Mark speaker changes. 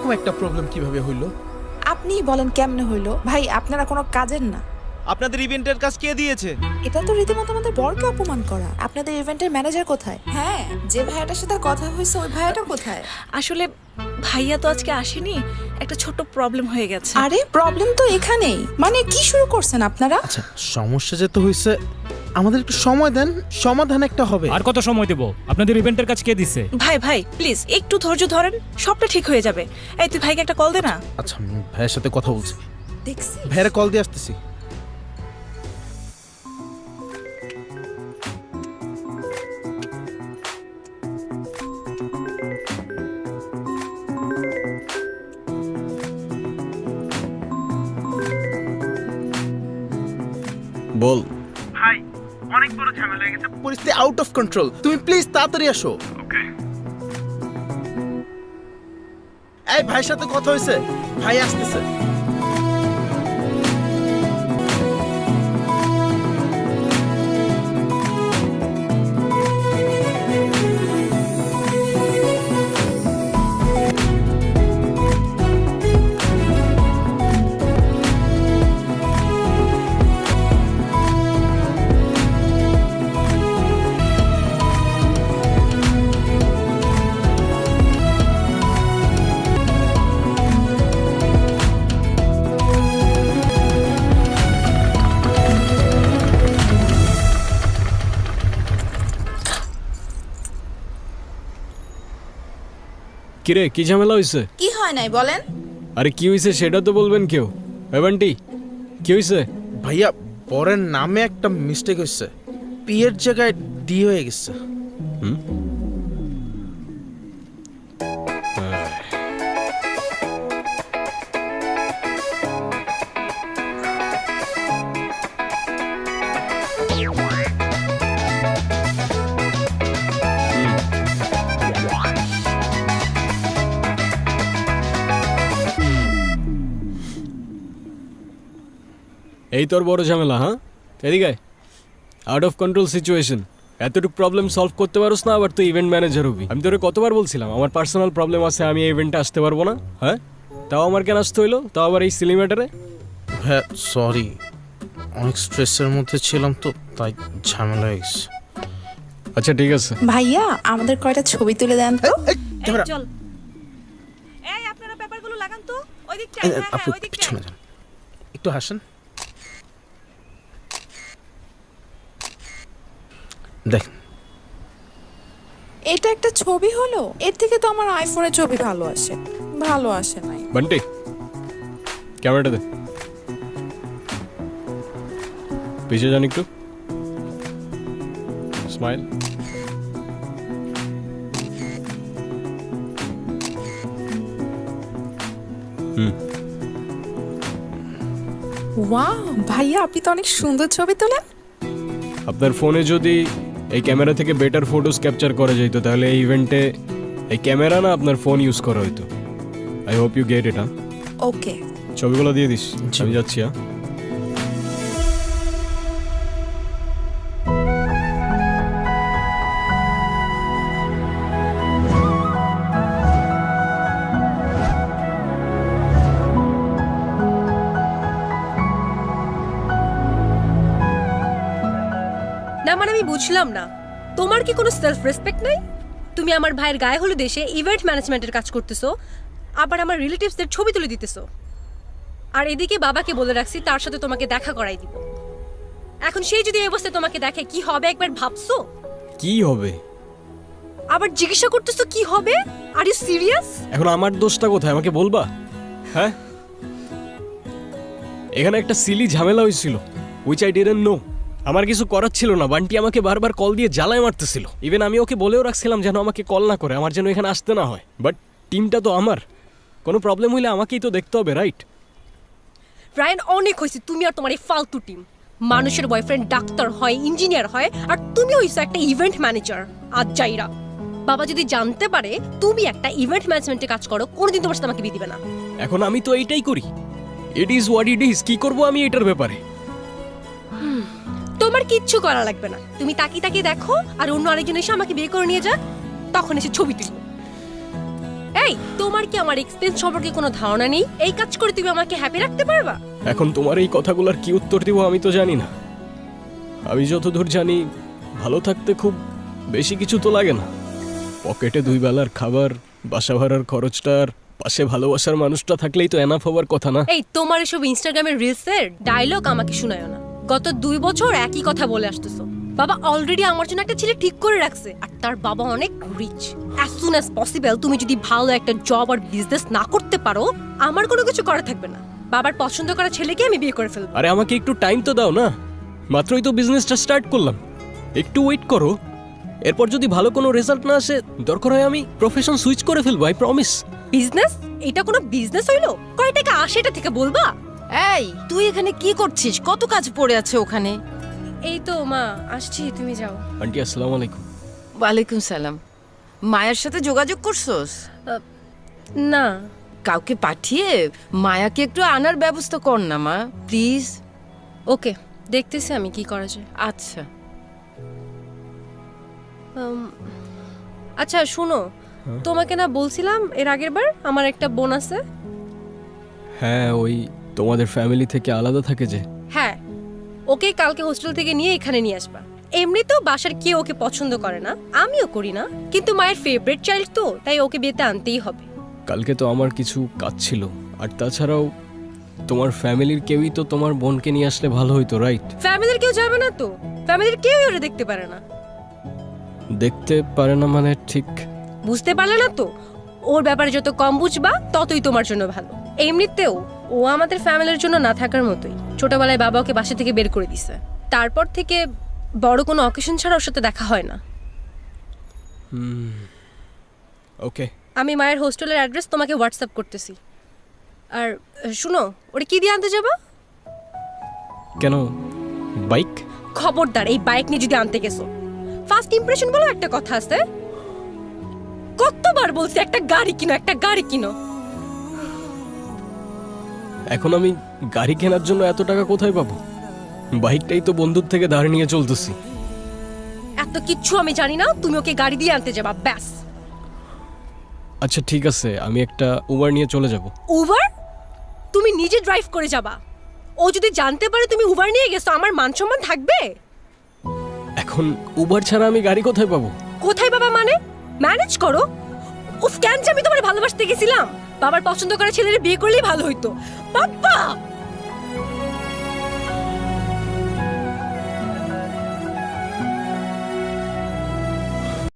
Speaker 1: এরকম একটা প্রবলেম কিভাবে হইলো?
Speaker 2: আপনি বলেন কেমনে হইলো? ভাই আপনারা কোনো কাজের না।
Speaker 3: আপনাদের ইভেন্টের কাজ কে দিয়েছে?
Speaker 2: এটা তো রীতিমতো আমাদের বরকে অপমান করা। আপনাদের ইভেন্টের ম্যানেজার কোথায়? হ্যাঁ, যে ভাইয়াটার সাথে কথা হয়েছে ওই ভাইয়াটা কোথায়?
Speaker 4: আসলে ভাইয়া তো আজকে আসেনি, একটা ছোট প্রবলেম হয়ে গেছে।
Speaker 2: আরে প্রবলেম তো এখানেই। মানে কি শুরু করছেন আপনারা?
Speaker 1: আচ্ছা, সমস্যা যেতে হইছে, আমাদের একটু সময় দেন, সমাধান একটা হবে।
Speaker 5: আর কত সময় দেব? আপনাদের ইভেন্টের কাজ কে দিছে?
Speaker 4: ভাই ভাই প্লিজ একটু ধৈর্য ধরেন, সবটা ঠিক হয়ে যাবে। এই তুই ভাইকে একটা কল দে না।
Speaker 1: আচ্ছা, আমি ভাইয়ের সাথে কথা বলছি।
Speaker 2: দেখছি
Speaker 1: ভাইয়ের কল দিয়ে আসতেছি। বল
Speaker 3: ভাই, অনেক বড় ঝামেলা হয়ে গেছে।
Speaker 1: পরিস্থিতি আউট অফ কন্ট্রোল, তুমি প্লিজ তাড়াতাড়ি আসো। এই ভাইয়ের সাথে কথা হয়েছে, ভাই আসতেছে।
Speaker 6: কিরে, কি ঝামেলা হইছে?
Speaker 2: কি হয় নাই বলেন?
Speaker 6: আরে কি হইছে সেটা তো বলবেন কেউ। এভান্টি, কি হইছে?
Speaker 1: ভাইয়া, বরের নামে একটা মিস্টেক হয়েছে, পি এর জায়গায় ডি হয়ে গেছে।
Speaker 6: এই তোর বড় ঝামেলা? হ্যাঁ, এদিকে আউট অফ কন্ট্রোল সিচুয়েশন। এতটুকু প্রবলেম সলভ করতে পারোস না, আবার তুই ইভেন্ট ম্যানেজার হবি। আমি তোরে কতবার বলছিলাম আমার পার্সোনাল প্রবলেম আছে, আমি এই ইভেন্টে আসতে পারবো না। হ্যাঁ, তাও আমার কেন আসতে হইলো, তাও আবার এই সিলি ম্যাটারে?
Speaker 1: হ্যাঁ সরি, অনেক স্ট্রেসের মধ্যে ছিলাম তো, তাই ঝামেলা হয়ে গেছে।
Speaker 6: আচ্ছা ঠিক আছে।
Speaker 2: ভাইয়া আমাদের কয়টা ছবি তুলে দেন তো।
Speaker 4: এই
Speaker 1: ক্যামেরা,
Speaker 4: চল, এই আপনারা পেপারগুলো লাগান তো ওই দিকটা।
Speaker 1: আপু
Speaker 4: ওই দিকটা।
Speaker 1: পিছনে যান, একটু হাসেন। দেখেন,
Speaker 2: এটা একটা ছবি হলো? এর থেকে তো আমার আইফোনের ছবি ভালো আসে। ভালো আসে নাই।
Speaker 6: বান্টি, ক্যামেরাটা দে। পিছিয়ে যান একটু, স্মাইল।
Speaker 2: ওয়াও ভাইয়া, আপনি তো অনেক সুন্দর ছবি তোলেন।
Speaker 6: আপনার ফোনে যদি এই ক্যামেরা থেকে বেটার ফটোস ক্যাপচার করা যেত তাহলে এই ইভেন্টে এই ক্যামেরা না আপনার ফোন ইউজ করা হইতো। I hope you get it. হ্যাঁ,
Speaker 2: ওকে।
Speaker 6: ছবিগুলো দিয়ে দিস, আমি যাচ্ছি। হ্যাঁ,
Speaker 7: না মানে আমি বুঝলাম না, তোমার কি কোনো সেলফ রেসপেক্ট নাই? তুমি আমার ভাইয়ের গায়ে হলুদ এসে ইভেন্ট ম্যানেজমেন্টের কাজ করতেছো, আবার আমার রিলেটিভসদের ছবি তুলে দিতেছো, আর এদিকে বাবাকে বলে রাখছি তার সাথে তোমাকে দেখা করাই দিব। এখন সেই যদি এই অবস্থায় তোমাকে দেখে কি হবে একবার ভাবছো?
Speaker 6: কি হবে?
Speaker 7: আবার জিজ্ঞাসা করতেছো কি হবে? Are you serious?
Speaker 6: এখন আমার দোষটা কোথায় আমাকে বলবা? হ্যাঁ, এখানে একটা সিলি ঝামেলা হয়েছিল, উইচ আই ডিডন্ট নো। আমার কিছু করার ছিল না, বান্টি আমাকে বারবার কল দিয়ে জ্বালায় মারতেছিল। ইভেন আমি ওকে বলেও রাখছিলাম যেন আমাকে কল না করে, আমার যেন এখানে আসতে না হয়। বাট টিমটা তো আমার, কোনো প্রবলেম হইলে আমাকেই তো দেখতে হবে, রাইট?
Speaker 7: রায়ান, অনেক হয়েছে তুমি আর তোমার এই ফালতু টিম। মানুষের বয়ফ্রেন্ড ডাক্তার হয়, ইঞ্জিনিয়ার হয়, আর তুমি হইছো একটা ইভেন্ট ম্যানেজার। আজ যাইরা বাবা যদি জানতে পারে তুমি একটা ইভেন্ট ম্যানেজমেন্টে কাজ করো, কোনোদিন তোমার সাথে আমাকে বিয়ে দিবে না।
Speaker 6: এখন আমি তো এইটাই করি, it is what it is. কি করবো আমি এটার ব্যাপারে?
Speaker 7: তোমার কিচ্ছু করা লাগবে না, তুমি তাকিয়ে তাকিয়ে দেখো আর অন্য আরেকজন এসে আমাকে বিয়ে করে নিয়ে যাক, তখন এসে ছবি তুলবো। এই এই তোমার কি আমার এক্সপেন্স সম্পর্কে কোনো ধারণা নেই? এই কাজ করে তুমি আমাকে হ্যাপি রাখতে পারবা?
Speaker 6: এখন তোমার এই কথাগুলোর কি উত্তর দিব আমি তো জানি না। আমি যতদূর জানি ভালো থাকতে খুব বেশি কিছু তো লাগে না। পকেটে 2 বেলার খাবার, বাসা ভাড়ার খরচটা আর পাশে ভালোবাসার মানুষটা থাকলেই তো এনাফ হবার কথা না?
Speaker 7: এই তোমার এসব ইনস্টাগ্রামের রিলসের ডায়লগ আমাকে শোনায়ো না। গত 2 বছর একই কথা বলে আসতেছো। বাবা অলরেডি আমার জন্য একটা ছেলে ঠিক করে রাখছে, আর তার বাবা অনেক rich. As soon as possible তুমি যদি ভালো একটা জব আর বিজনেস না করতে পারো, আমার কোনো কিছু করা থাকবে না। বাবার পছন্দ করা ছেলেকে আমি বিয়ে করে ফেলবো।
Speaker 6: আরে আমাকে একটু টাইম তো দাও না, মাত্রই তো বিজনেসটা স্টার্ট করলাম, একটু ওয়েট করো। এরপর যদি ভালো কোনো রেজাল্ট না আসে, দরকার হয় আমি প্রফেশন সুইচ করে ফেলবো, আই প্রমিস।
Speaker 7: বিজনেস? এটা কোনো বিজনেস হইলো? কয় টাকা আসে এটা থেকে বলবা?
Speaker 8: এই তুই এখানে কি করছিস? কত কাজ পড়ে আছে ওখানে।
Speaker 7: এই তো মা আসছি, তুমি যাও।
Speaker 6: আন্টি আসসালামু আলাইকুম।
Speaker 8: ওয়ালাইকুম সালাম। মায়ের সাথে যোগাযোগ করছস?
Speaker 7: না।
Speaker 8: কাউকে পাঠিয়ে মায়াকে একটু আনার ব্যবস্থা কর না মা, প্লিজ।
Speaker 7: ওকে, দেখতেছি আমি কি করা যায়।
Speaker 8: আচ্ছা।
Speaker 7: আচ্ছা শুনো, তোমাকে না বলছিলাম এর আগের বার আমার একটা বোন আছে?
Speaker 6: হ্যাঁ, ওই তোমাদের ফ্যামিলি থেকে আলাদা থাকে যে।
Speaker 7: হ্যাঁ, ওকে কালকে হোস্টেল থেকে নিয়ে এখানে নিয়ে আসবা। এমনিতেও বাসার কেউ ওকে পছন্দ করে না, আমিও করি না, কিন্তু মায়ের ফেভারিট চাইল্ড তো, তাই ওকে বিয়েতে আনতেই হবে।
Speaker 6: কালকে তো আমার কিছু কাজ ছিল, আর তাছাড়াও তোমার ফ্যামিলির কেউই তো তোমার বোনকে নিয়ে আসলে ভালো হইতো, রাইট?
Speaker 7: ফ্যামিলির কেউ যাবে না তো? ফ্যামিলির কেউ ওরে দেখতে পারে না।
Speaker 6: দেখতে পারে না মানে? ঠিক
Speaker 7: বুঝতে পারলে না তো? ওর ব্যাপারে যত কম বুঝবা ততই তোমার জন্য ভালো। এমনিতেও ও আমাদের ফ্যামিলির জন্য না থাকার মতোই। ছোটবেলায় বাবা ওকে বাসা থেকে বের করে দিছে, তারপর থেকে বড় কোনো অকেশন ছাড়া ওর সাথে দেখা হয় না।
Speaker 6: ওকে।
Speaker 7: আমি মায়ের হোস্টেলের অ্যাড্রেস তোমাকে হোয়াটসঅ্যাপ করতেছি। আর শুনো, ওরে কি দিয়ে আনতে যাবা?
Speaker 6: কেন, বাইক?
Speaker 7: খবরদার এই বাইক নিয়ে যদি আনতে গেছো। ফার্স্ট ইমপ্রেশন বলো একটা কথা আছে, কতবার বলছি একটা গাড়ি কিনো, একটা গাড়ি কিনো।
Speaker 6: এখন আমি গাড়ি কেনার জন্য এত টাকা কোথায় পাবো? বাইকটাই তো বন্ধুর থেকে ধার নিয়ে চলতেছি।
Speaker 7: এত কিচ্ছু আমি জানি না, তুমি ওকে গাড়ি দিয়ে আনতে যাবা, ব্যাস।
Speaker 6: আচ্ছা ঠিক আছে, আমি একটা উবার নিয়ে চলে যাব।
Speaker 7: উবার? তুমি নিজে ড্রাইভ করে যাবা? ও যদি জানতে পারে তুমি উবার নিয়ে গেছো, আমার মান সম্মান থাকবে?
Speaker 6: এখন উবার ছাড়া আমি গাড়ি কোথায় পাবো?
Speaker 7: কোথায় বাবা মানে? ম্যানেজ করো। উফ, কেন যে আমি তোমার ভালোবাসতে গেছিলাম। বাবার পছন্দ করা ছেলের বিয়ে করলেই ভালো হইতো। বাবা